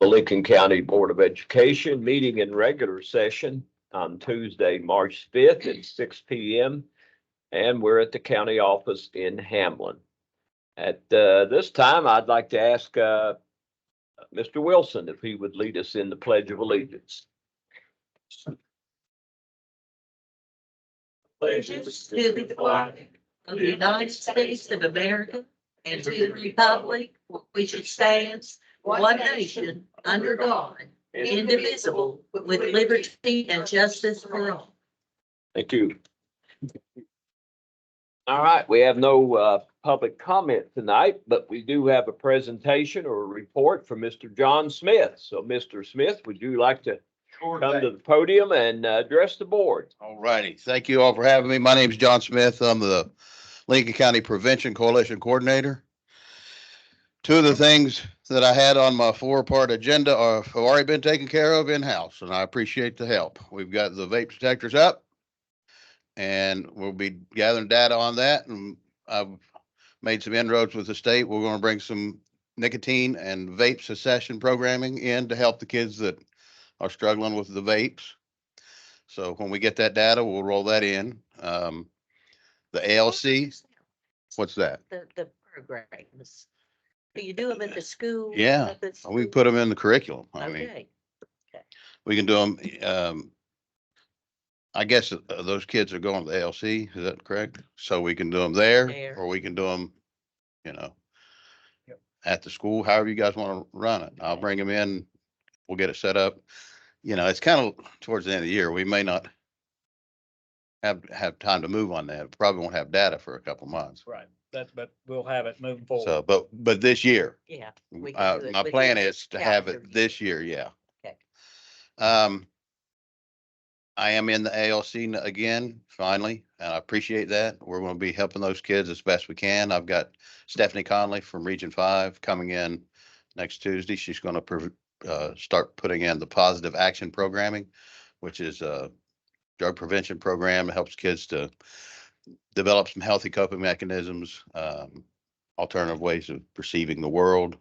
The Lincoln County Board of Education meeting in regular session on Tuesday, March 5th at 6 p.m. And we're at the county office in Hamlin. At this time, I'd like to ask Mr. Wilson if he would lead us in the Pledge of Allegiance. Allegiance to the flag of the United States of America and to the republic for which it stands, one nation, under God, indivisible, with liberty and justice for all. Thank you. All right, we have no public comment tonight, but we do have a presentation or a report from Mr. John Smith. So Mr. Smith, would you like to come to the podium and address the board? All righty. Thank you all for having me. My name is John Smith. I'm the Lincoln County Prevention Coalition Coordinator. Two of the things that I had on my 4-part agenda have already been taken care of in-house, and I appreciate the help. We've got the vape detectors up, and we'll be gathering data on that. And I've made some inroads with the state. We're going to bring some nicotine and vape cessation programming in to help the kids that are struggling with the vapes. So when we get that data, we'll roll that in. The ALC, what's that? The programs. Do you do them at the school? Yeah, we can put them in the curriculum. I mean, Okay. we can do them. I guess those kids are going to the ALC, is that correct? So we can do them there, or we can do them, at the school, however you guys want to run it. I'll bring them in. We'll get it set up. It's kind of towards the end of the year. We may not have time to move on that. Probably won't have data for a couple months. Right. But we'll have it moving forward. So, but this year, Yeah. my plan is to have it this year. Yeah. Okay. I am in the ALC again, finally, and I appreciate that. We're going to be helping those kids as best we can. I've got Stephanie Conley from Region 5 coming in next Tuesday. She's going to start putting in the positive action programming, which is a drug prevention program that helps kids to develop some healthy coping mechanisms, alternative ways of perceiving the world,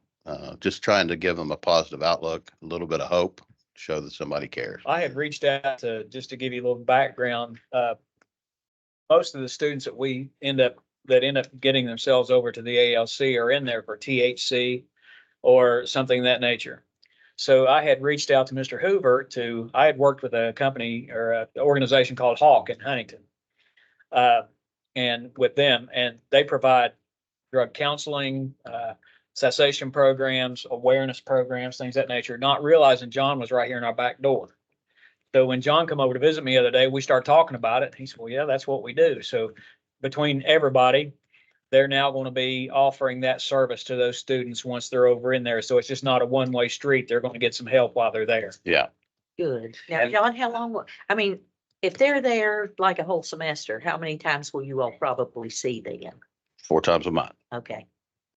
just trying to give them a positive outlook, a little bit of hope, show that somebody cares. I had reached out to, just to give you a little background, most of the students that end up getting themselves over to the ALC are in there for THC or something of that nature. So I had reached out to Mr. Hoover I had worked with a company or an organization called Hawk in Huntington. And with them, and they provide drug counseling, cessation programs, awareness programs, things of that nature, not realizing John was right here in our back door. So when John come over to visit me the other day, we started talking about it. He said, well, yeah, that's what we do. So between everybody, they're now going to be offering that service to those students once they're over in there. So it's just not a one-way street. They're going to get some help while they're there. Yeah. Good. Now, John, how long if they're there like a whole semester, how many times will you all probably see them? 4 times a month. Okay.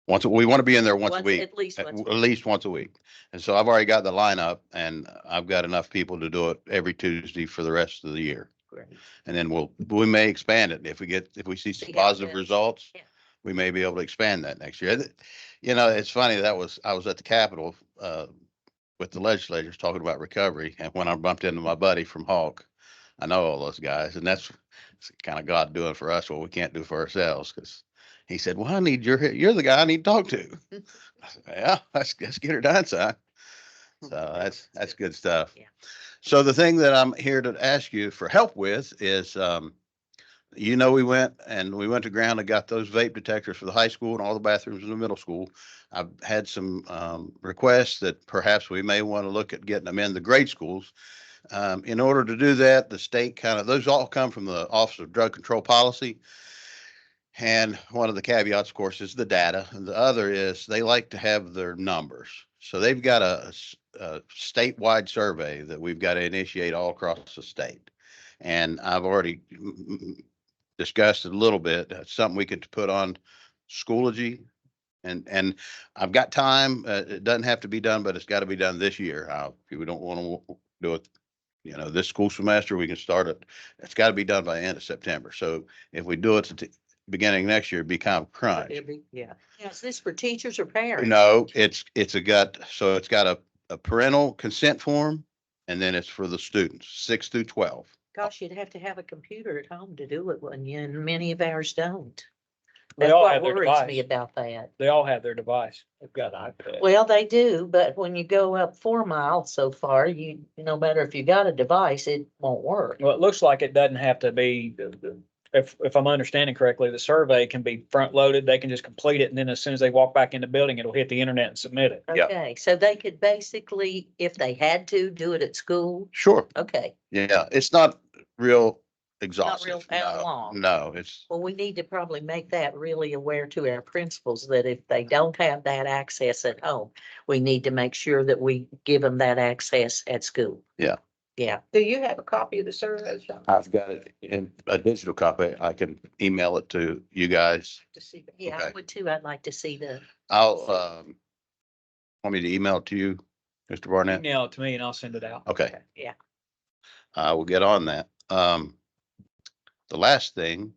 We want to be in there once a week. At least once a week. And so I've already got the lineup, and I've got enough people to do it every Tuesday for the rest of the year. Great. And then we may expand it if we see some positive results. Yeah. We may be able to expand that next year. It's funny, I was at the Capitol with the legislators talking about recovery, and when I bumped into my buddy from Hawk, I know all those guys, and that's kind of God doing for us what we can't do for ourselves. Because he said, "Well, you're the guy I need to talk to." I said, "Yeah, let's get her done, son." So that's good stuff. Yeah. So the thing that I'm here to ask you for help with is, we went to ground and got those vape detectors for the high school and all the bathrooms in the middle school. I've had some requests that perhaps we may want to look at getting them in the grade schools. In order to do that, the state those all come from the Office of Drug Control Policy. And one of the caveats, of course, is the data. And the other is they like to have their numbers. So they've got a statewide survey that we've got to initiate all across the state. And I've already discussed it a little bit. It's something we could put on Schoology. And I've got time. It doesn't have to be done, but it's got to be done this year. If we don't want to do it, this school semester, we can start it. It's got to be done by the end of September. So if we do it at the beginning next year, it'd be kind of crunch. Yeah. Is this for teachers or parents? No, it's got a a parental consent form, and then it's for the students, 6 through 12. Gosh, you'd have to have a computer at home to do it, wouldn't you? And many of ours don't. They That's all what have their worries me device. about that. They all have their device. They've got iPads. Well, they do, but when you go up 4 miles so far, no matter if you got a device, it won't work. Well, it looks like it doesn't have to be, if I'm understanding correctly, the survey can be front loaded. They can just complete it. And then as soon as they walk back in the building, it'll hit the internet and submit it. Yeah. Okay, so they could basically, if they had to, do it at school. Sure. Okay, Yeah, it's not real exhaustive. real how No, long. No, it's, well, we need to probably make that really aware to our principals that if they don't have that access at home, we need to make sure that we give them that access at school. Yeah. Yeah. Do you have a copy of the survey, Sean? I've got it in a digital copy. I can email it to you guys. To see that? Yeah, I Okay. would too. I'd like to see the, I'll, want me to email it to you, Mr. Barnett? Email it to me and I'll send it out. Okay, yeah. I will get on that. The last thing.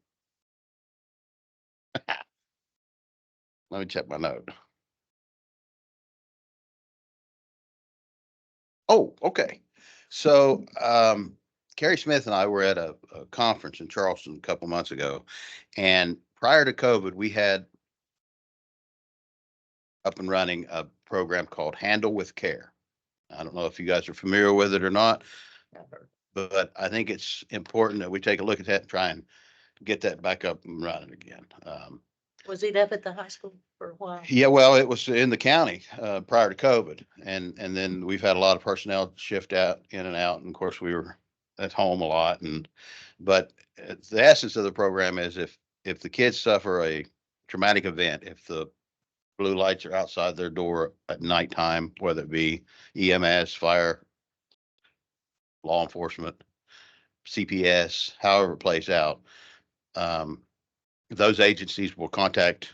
Let me check my note. Oh, okay. So, Carrie Smith and I were at a conference in Charleston a couple months ago. And prior to COVID, we had up and running a program called Handle with Care. I don't know if you guys are familiar with it or not, but I think it's important that we take a look at that and try and get that back up and running again. Was it up at the high school for a while? Yeah, well, it was in the county prior to COVID, and then we've had a lot of personnel shift out, in and out, and of course we were at home a lot. But the essence of the program is if the kids suffer a traumatic event, if the blue lights are outside their door at nighttime, whether it be EMS, fire, law enforcement, CPS, however it plays out, those agencies will contact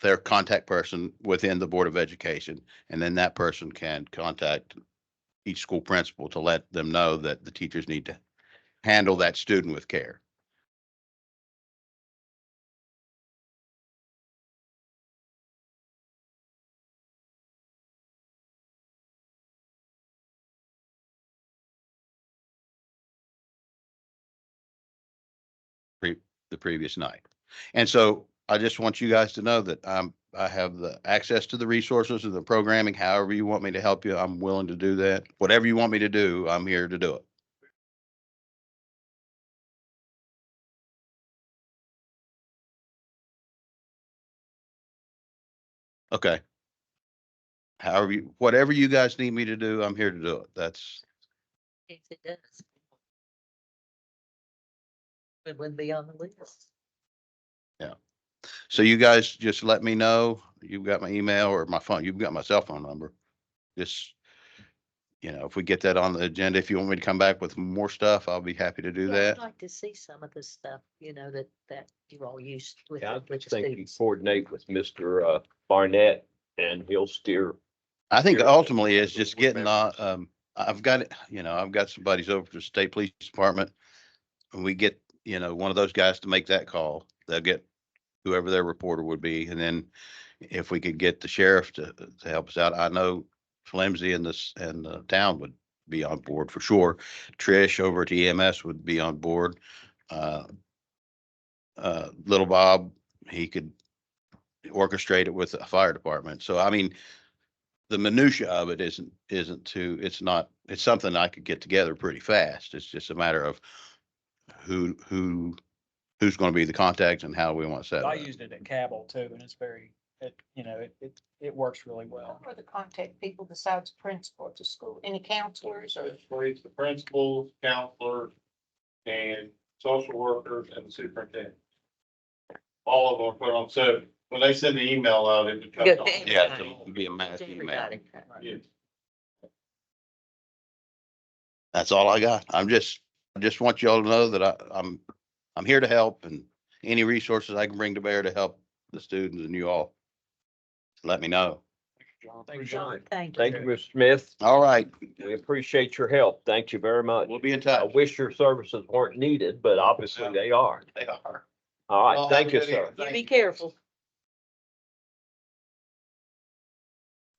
their contact person within the Board of Education, and then that person can contact each school principal to let them know that the teachers need to handle that student with care. The previous night. And so I just want you guys to know that I have the access to the resources and the programming. However you want me to help you, I'm willing to do that. Whatever you want me to do, I'm here to do it. Okay. However, whatever you guys need me to do, I'm here to do it. That's, Yes, it does. It wouldn't be on the list. so you guys just let me know. You've got my email or my phone. You've got my cell phone number. Just, if we get that on the agenda, if you want me to come back with more stuff, I'll be happy to do Yeah, that. I'd like to see some of the stuff, that you all used with, Yeah, I with the think you students. coordinate with Mr. Barnett and he'll steer. I think Here, ultimately that's it's what just we're getting, members. I've got it, I've got some buddies over to the state police department. And we get, one of those guys to make that call. They'll get whoever their reporter would be. And then if we could get the sheriff to help us out, I know Flimsy and the town would be on board for sure. Trish over at EMS would be on board. Little Bob, he could orchestrate it with the fire department. So, I mean, the minutia of it isn't too, it's something I could get together pretty fast. It's just a matter of who's going to be the contact and how we want to set it I up. used it at Cabell too, and it's it works really well. Who are the contact people besides principal at the school? Any counselors or? Basically, it's the principals, counselors, and social workers and the superintendent. All of them are put on, so when they send the email out, it becomes. Good. on. Yeah, it'll be a mass email. Everybody. Yeah. That's all I got. I just want y'all to know that I'm here to help, and any resources I can bring to bear to help the students and you all, let me know. Thank you, John. Thank you. Thank you, Mr. Smith. All right, We appreciate your help. Thank you very much. we'll be in I touch. wish your services weren't needed, but obviously they are. They are. All right, Well, thank have a you, good sir. evening. You be careful.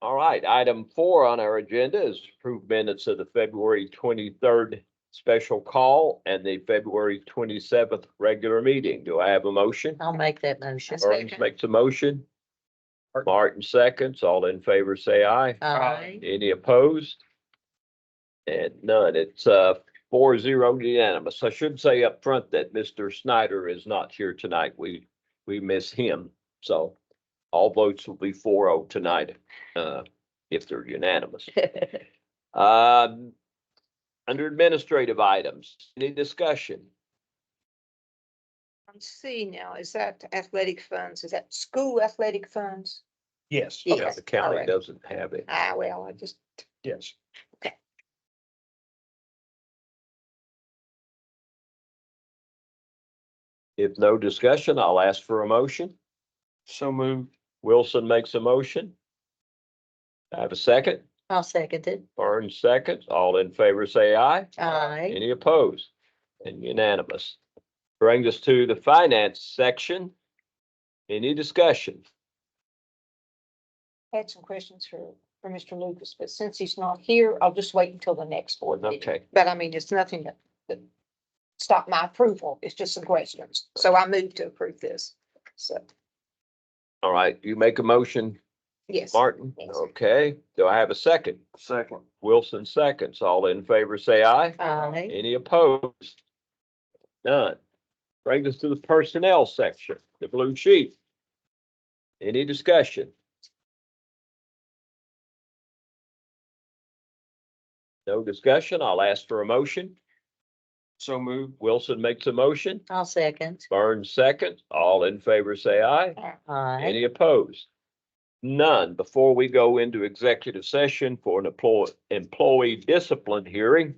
All right, item 4 on our agenda is approved minutes of the February 23rd special call and the February 27th regular meeting. Do I have a motion? I'll make that motion. Burns makes a motion. Martin seconds. All in favor, say aye. Aye. Any opposed? And none. It's 4-0 unanimous. I should say up front that Mr. Snyder is not here tonight. We miss him. So all votes will be 4-0 tonight, if they're unanimous. Under administrative items, any discussion? See now, is that athletic funds? Is that school athletic funds? Yes, Yeah. Yeah, the county alright. doesn't have it. Well, I just, yes. If no discussion, I'll ask for a motion. So moved. Wilson makes a motion. I have a second. I'll second it. Burns seconds. All in favor, say aye. Aye. Any opposed? And unanimous. Brings us to the finance section. Any discussion? had some questions for Mr. Lucas, but since he's not here, I'll just wait until the next board meeting. Okay, But I mean, it's nothing that stop my approval. It's just some questions. So I move to approve this. So, all right. You make a motion, yes. Martin? Yes. Okay. Do I have a second? Second. Wilson seconds. All in favor, say aye. Aye. Any opposed? None. Brings us to the personnel section, the blue sheet. Any discussion? No discussion. I'll ask for a motion. So moved. Wilson makes a motion. I'll second. Burns second. All in favor, say aye. Aye. Any opposed? None. Before we go into executive session for an employee discipline hearing,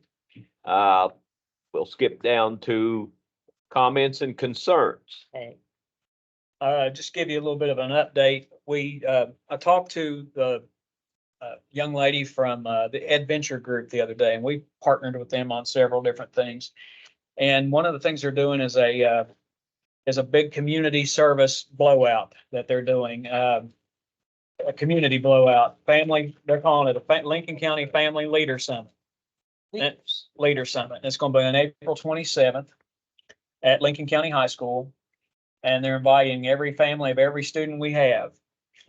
we'll skip down to comments and concerns. Okay. Just give you a little bit of an update. I talked to the young lady from the Adventure Group the other day, and we partnered with them on several different things. And one of the things they're doing is a big community service blowout that they're doing. A community blowout, they're calling it a Lincoln County Family Leader Summit. Leader Summit. It's going to be on April 27th at Lincoln County High School. And they're inviting every family of every student we have,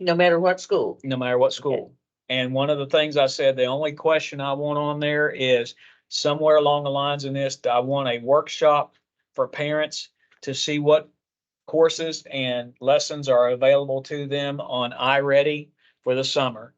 No matter what school. no matter what school. And one of the things I said, the only question I want on there is somewhere along the lines in this, I want a workshop for parents to see what courses and lessons are available to them on iReady for the summer.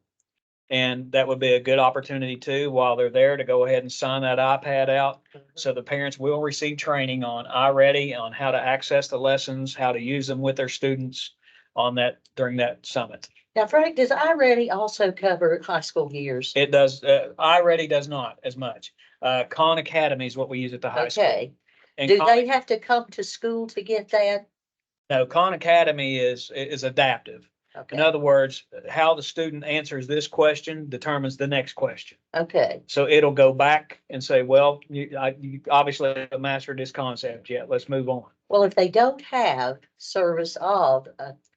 And that would be a good opportunity too, while they're there, to go ahead and sign that iPad out. So the parents will receive training on iReady, on how to access the lessons, how to use them with their students on that, during that summit. Now, Frank, does iReady also cover high school years? It does, iReady does not as much. Khan Academy is what we use at the high school. Okay. And Do Khan- they have to come to school to get that? No, Khan Academy is adaptive. In Okay. other words, how the student answers this question determines the next question. Okay. So it'll go back and say, well, you obviously haven't mastered this concept yet. Let's move on. Well, if they don't have service of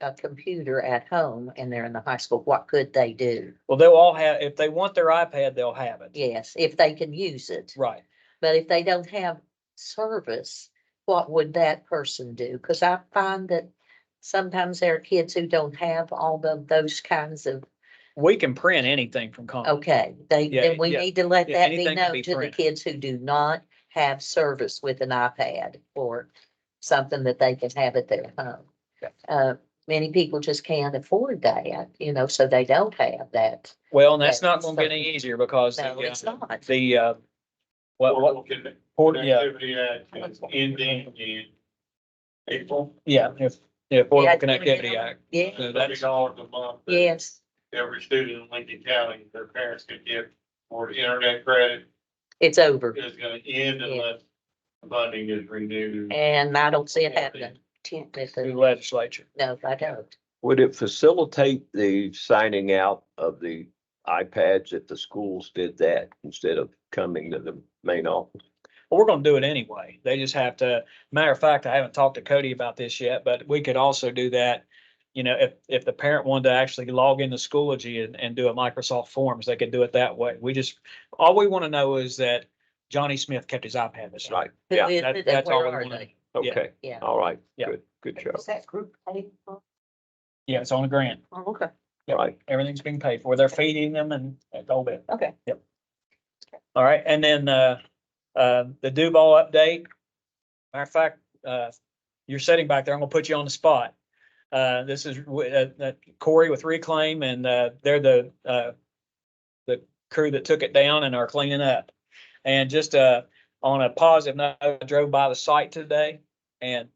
a computer at home and they're in the high school, what could they do? Well, they'll all have, if they want their iPad, they'll have it. Yes, if they can use it. Right. But if they don't have service, what would that person do? Because I find that sometimes there are kids who don't have all of those kinds of, We can print anything from Khan. okay, Yeah, then we yeah, need to let yeah, that be anything can known be to the printed. kids who do not have service with an iPad or something that they can have at their home. Many people just can't afford that, so they don't have that. Well, and that's Yeah, not gonna get any easier because No, it's not. what, Connectivity Act is ending in April. yeah, Affordable Yeah, Connectivity Act. Yeah, So $30 that's, a month. that yes, Every student in Lincoln County, their parents could get for the internet credit it's over. is gonna end unless funding is renewed. And I don't see it happening. With the the- legislature. No, I don't. Would it facilitate the signing out of the iPads if the schools did that instead of coming to the main office? Well, we're gonna do it anyway. They just have to, matter of fact, I haven't talked to Cody about this yet, but we could also do that you know, if the parent wanted to actually log into Schoology and do a Microsoft Forms, they could do it that way. All we want to know is that Johnny Smith kept his iPad this night. Right, yeah, Who is that- it and that's all where we are wanna they? okay, Yeah. all right, Yeah. good job. Is that group paid for? Yeah, it's on a grant. Oh, okay, Yep. Right. Everything's being paid for. They're feeding them and the whole bit. okay. All right, and then, the Duval update. Matter of fact, you're sitting back there, I'm gonna put you on the spot. This is Corey with Reclaim, and, they're the crew that took it down and are cleaning up. And just, on a positive note, I drove by the site today, and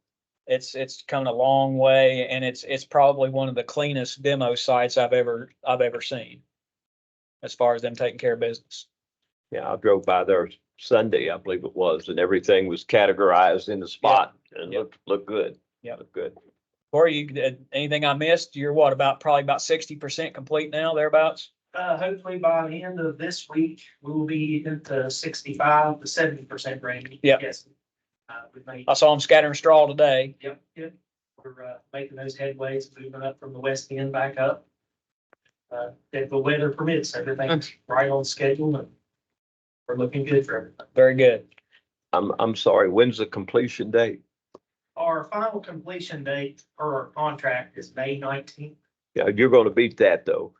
it's come a long way, and it's probably one of the cleanest demo sites I've ever seen. As far as them taking care of business. Yeah, I drove by there Sunday, I believe it was, and everything was categorized in the spot and Yep. looked good. Yep. Looked good. Corey, anything I missed? You're what, probably about 60% complete now, thereabouts? Hopefully by the end of this week, we will be into 65 to 70% range. Yep. Yes. We made, I saw him scattering straw today. yep. We're, making those headways, moving up from the west end back up. If the weather permits, everything's right on schedule and we're looking good for everything. Very good. I'm sorry, when's the completion date? Our final completion date per our contract is May 19th. Yeah, you're gonna beat that though.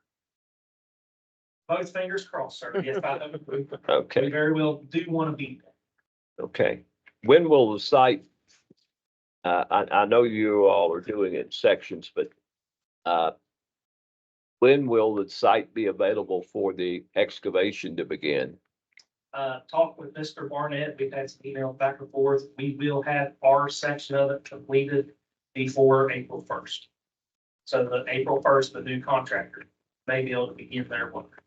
Both fingers crossed, sir. Yes, we Okay, very well do want to beat that. okay. When will the site, I know you all are doing it in sections, but, when will the site be available for the excavation to begin? Talked with Mr. Barnett. We've had some emails back and forth. We will have our section of it completed before April 1st. So the April 1st, the new contractor may be able to begin their work.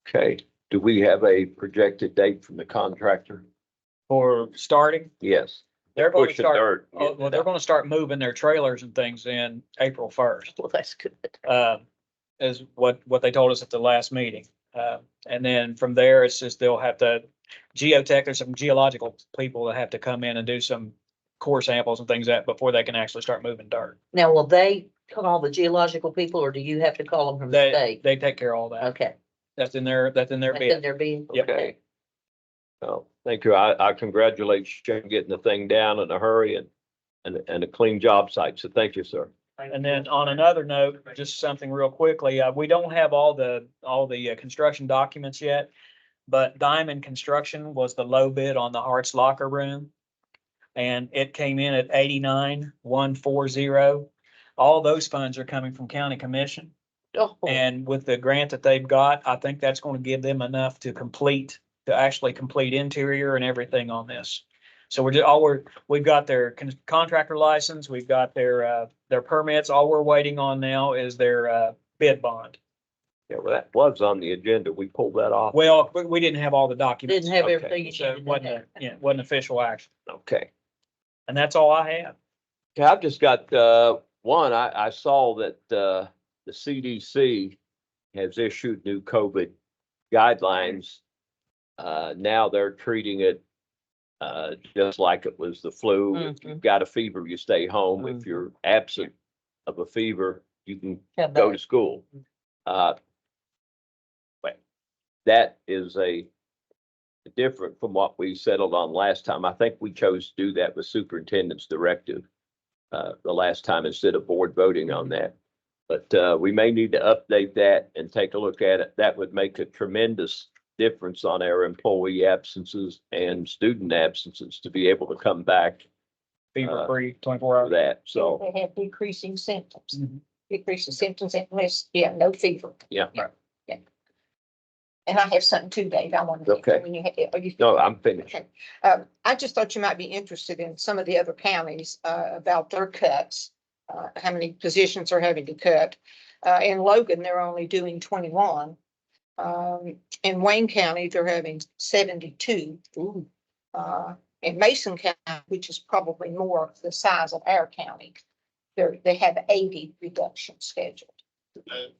Okay, do we have a projected date from the contractor? For starting, Yes. they're going to Pushing start, dirt. well, they're going to start moving their trailers and things in April 1st. Well, that's good. Is what they told us at the last meeting. And then from there, it's just they'll have to geotech, there's some geological people that have to come in and do some core samples and things that before they can actually start moving dirt. Now, will they call the geological people or do you have to call them from the They, state? they take care of all that. Okay. That's in their That's in bid. their bid? Yep. Okay. Well, thank you. I congratulate you on getting the thing down in a hurry and a clean job site. So thank you, sir. And then on another note, just something real quickly, we don't have all the construction documents yet. But Diamond Construction was the low bid on the Hart's locker room. And it came in at 89,140. All those funds are coming from county commission. Oh, And with the grant that they've got, I think that's going to give them enough to actually complete interior and everything on this. So we've got their contractor license, we've got their permits. All we're waiting on now is their, bid bond. Yeah, well, that was on the agenda. We pulled that off. Well, we didn't have all the documents. didn't have Okay. everything you So it needed. wasn't, wasn't official action. Okay. And that's all I have. Yeah, I've just got, one, I saw that, the CDC has issued new COVID guidelines. Now they're treating it, just like it was the flu. If you've got a fever, you stay home. If you're absent of a fever, you can Come go back. to school. But that is a different from what we settled on last time. I think we chose to do that with superintendent's directive the last time instead of board voting on that. But we may need to update that and take a look at it. That would make a tremendous difference on our employee absences and student absences to be able to come back Fever free, 24 for hours. that. So, They have decreasing symptoms, Mhm. decreasing symptoms unless, no fever. yeah, And I have something too, Dave, I want to. Okay. When you are you? no, I'm finished. Okay. I just thought you might be interested in some of the other counties, about their cuts, how many positions are having to cut. In Logan, they're only doing 21. In Wayne County, they're having 72. In Mason County, which is probably more the size of our county, they have 80 reductions scheduled.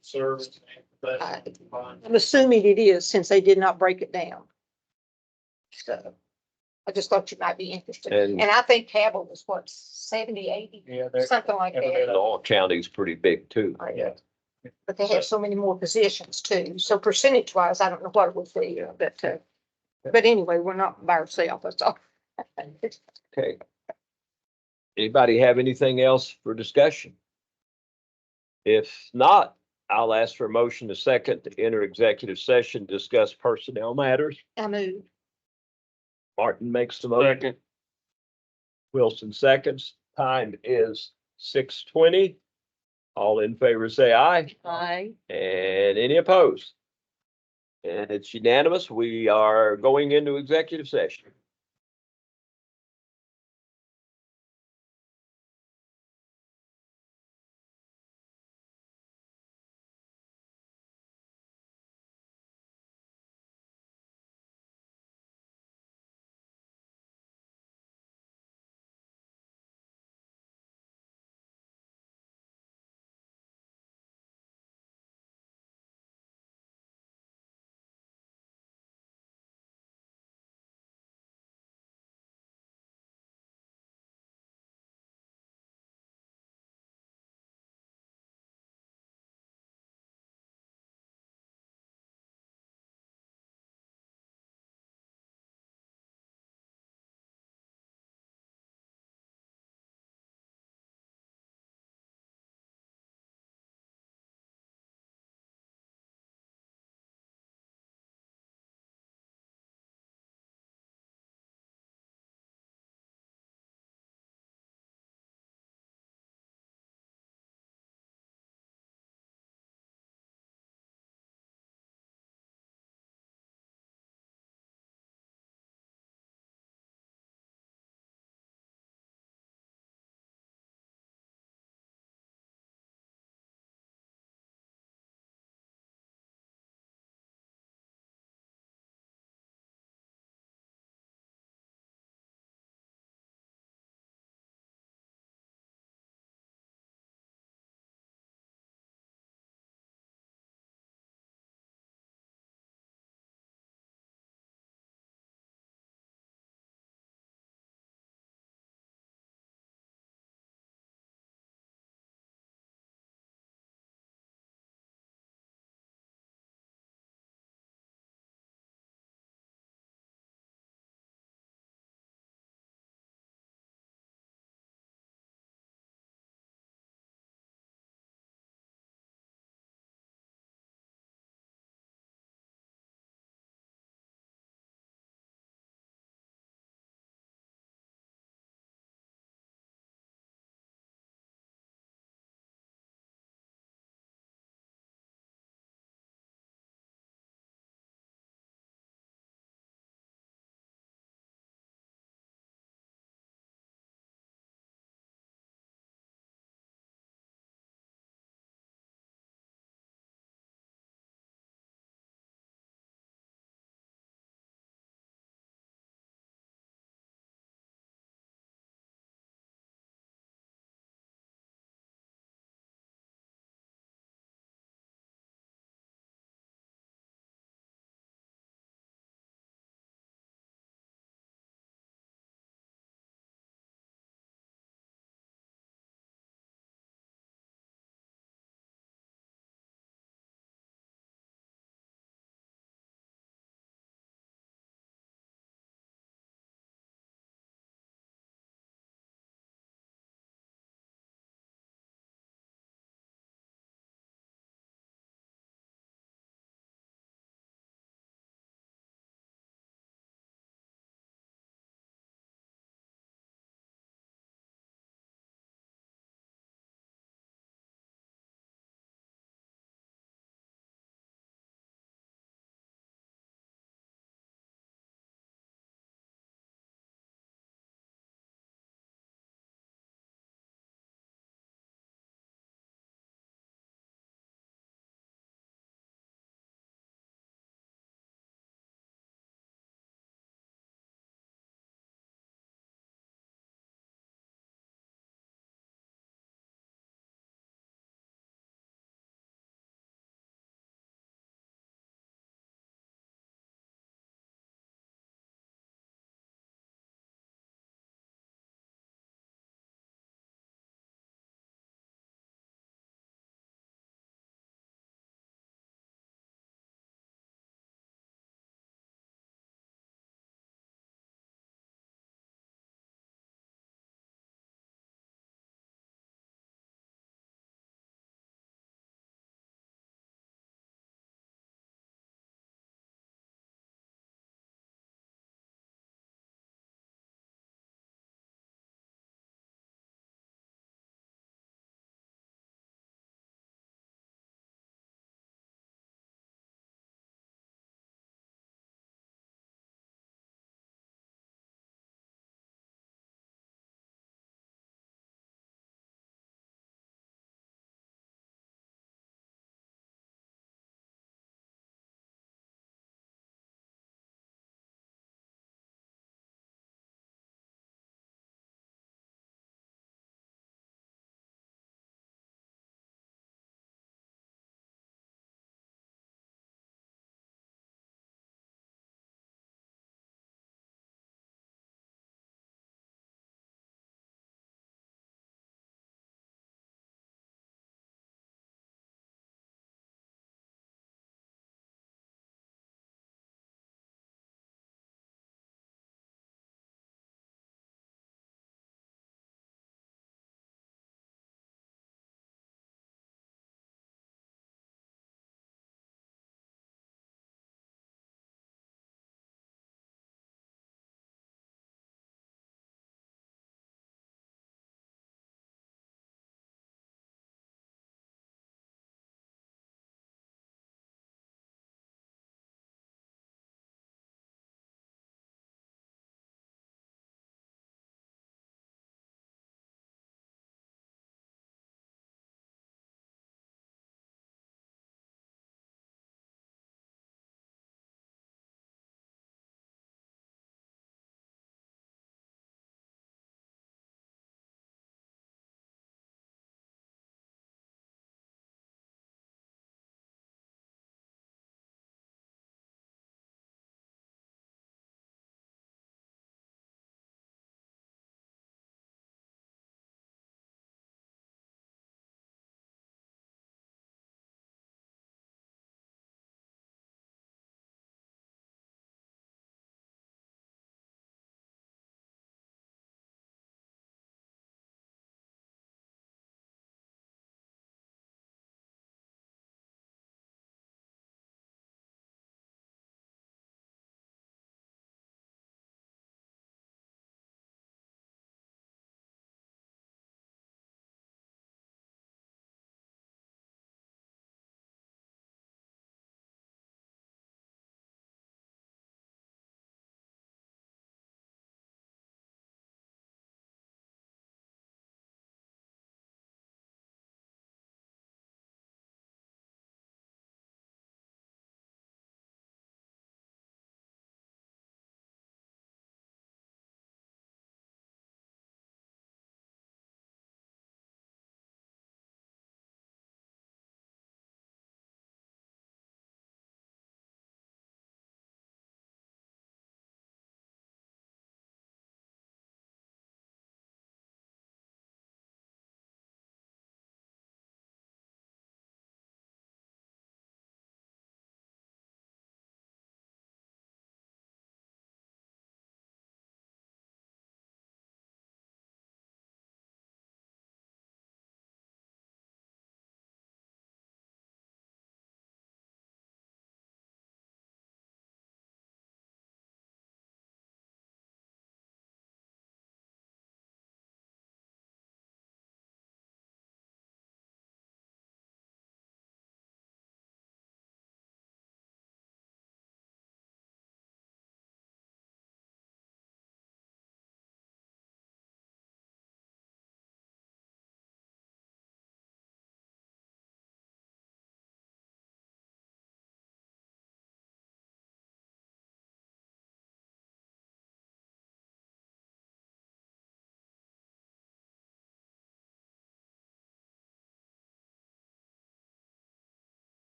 Service. and I'm assuming it is since they did not break it down. So, I just thought you might be interested. And- And I think Cabell was what, 70, 80, Yeah, they're, something like that. All county's pretty big too. yeah. But they have so many more positions too. So percentage wise, I don't know what it would be, but anyway, we're not by ourselves, that's all. Okay. Anybody have anything else for discussion? If not, I'll ask for a motion to second to enter executive session, discuss personnel matters. I move. Martin makes the motion. Wilson seconds. Time is 6:20. All in favor, say aye. Aye. And any opposed? And it's unanimous. We are going into executive session.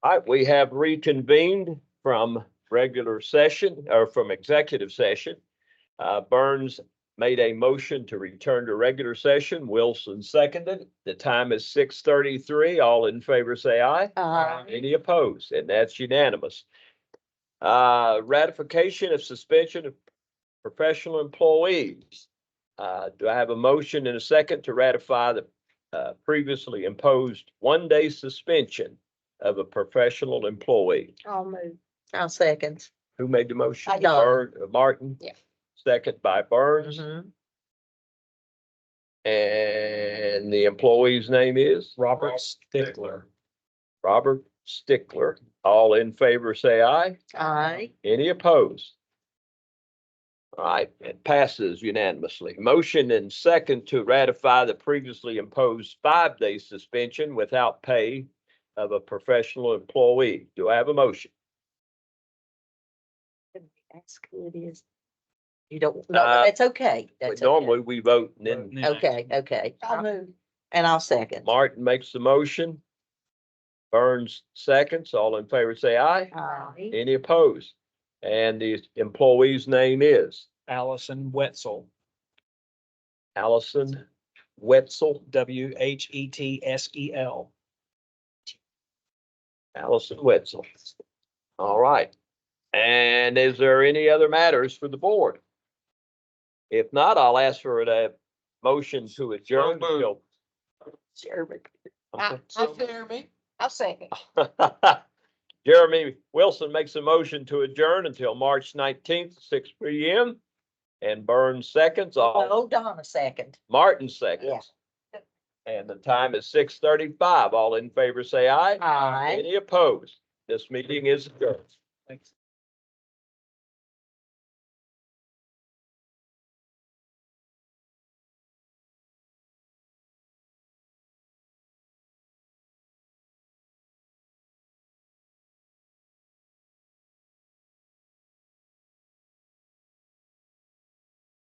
All right, we have reconvened from regular session or from executive session. Burns made a motion to return to regular session. Wilson seconded. The time is 6:33. All in favor, say aye. Any opposed? And that's unanimous. Ratification of suspension of professional employees. Do I have a motion and a second to ratify the previously imposed 1-day suspension of a professional employee? I'll move. I'll second. Who made the motion? I did. Martin? Yeah. Second by Burns. Mhm. And the employee's name is Robert Stickler. Robert Stickler. All in favor, say aye. Aye. Any opposed? All right, it passes unanimously. Motion and second to ratify the previously imposed 5-day suspension without pay of a professional employee. Do I have a motion? That's who it is. You don't, no, Uh, that's okay. That's okay. Normally, we vote and then Okay, okay. I'll move. And I'll second. Martin makes the motion. Burns seconds. All in favor, say aye. Aye. Any opposed? And the employee's name is Allison Wetzel, Allison Wetzel. Whettesel. Allison Wetzel. All right. And is there any other matters for the board? If not, I'll ask for a motion to adjourn. So Sherman. Jeremy. I'll second. Jeremy Wilson makes a motion to adjourn until March 19th, 6 p.m. And Burns seconds, all, Oh, Donna second. Martin seconds. And the time is 6:35. All in favor, say aye. Aye. Any opposed? This meeting is adjourned. Thanks.